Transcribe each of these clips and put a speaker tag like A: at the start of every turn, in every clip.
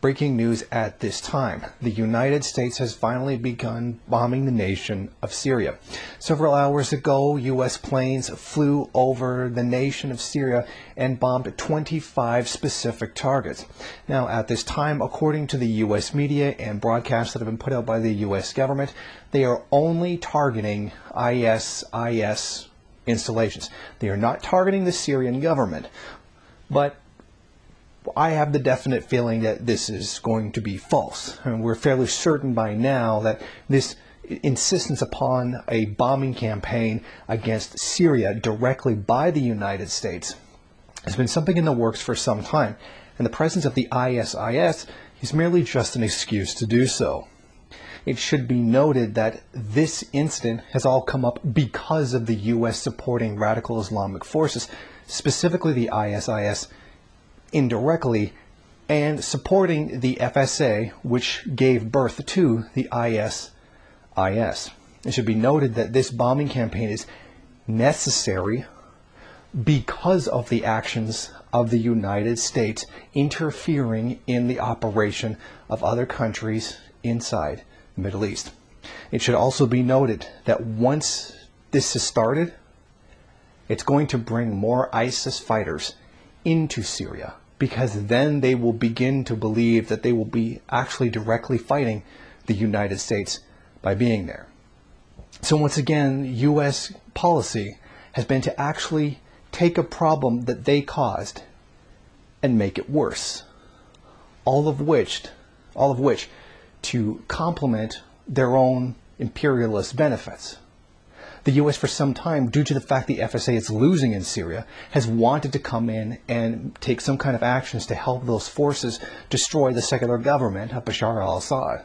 A: Breaking news at this time. The United States has finally begun bombing the nation of Syria. Several hours ago, U.S. planes flew over the nation of Syria and bombed 25 specific targets. Now, at this time, according to the U.S. media and broadcasts that have been put out by the U.S. government, they are only targeting ISIS installations. They are not targeting the Syrian government, but I have the definite feeling that this is going to be false. And we're fairly certain by now that this insistence upon a bombing campaign against Syria directly by the United States has been something in the works for some time, and the presence of the ISIS is merely just an excuse to do so. It should be noted that this incident has all come up because of the U.S. supporting radical Islamic forces, specifically the ISIS, indirectly, and supporting the FSA, which gave birth to the ISIS. It should be noted that this bombing campaign is necessary because of the actions of the United States interfering in the operation of other countries inside the Middle East. It should also be noted that once this is started, it's going to bring more ISIS fighters into Syria, because then they will begin to believe that they will be actually directly fighting the United States by being there. So once again, U.S. policy has been to actually take a problem that they caused and make it worse. All of which to complement their own imperialist benefits. The U.S. for some time, due to the fact the FSA is losing in Syria, has wanted to come in and take some kind of actions to help those forces destroy the secular government of Bashar al-Assad.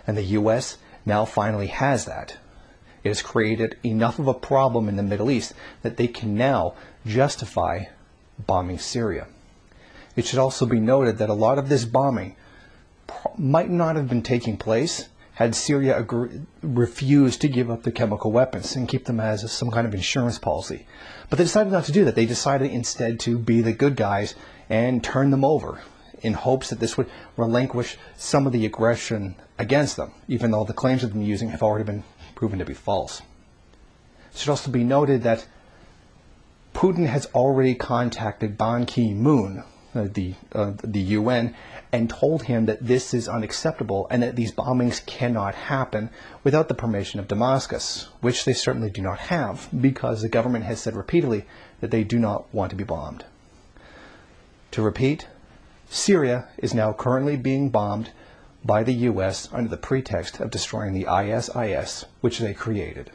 A: And the U.S. now finally has that. It has created enough of a problem in the Middle East that they can now justify bombing Syria. It should also be noted that a lot of this bombing might not have been taking place had Syria refused to give up the chemical weapons and keep them as some kind of insurance policy. But they decided not to do that. They decided instead to be the good guys and turn them over in hopes that this would relinquish some of the aggression against them, even though the claims of them using have already been proven to be false. It should also be noted that Putin has already contacted Ban Ki-moon, the UN, and told him that this is unacceptable and that these bombings cannot happen without the permission of Damascus, which they certainly do not have, because the government has said repeatedly that they do not want to be bombed. To repeat, Syria is now currently being bombed by the U.S. under the pretext of destroying the ISIS, which they created.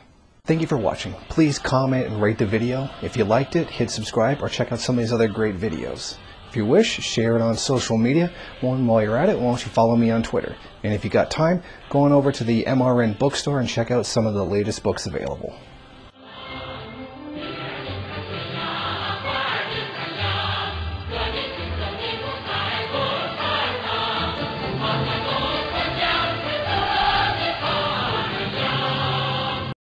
A: Thank you for watching. Please comment and rate the video. If you liked it, hit subscribe or check out some of these other great videos. If you wish, share it on social media. While you're at it, why don't you follow me on Twitter? And if you got time, go on over to the MRN bookstore and check out some of the latest books available.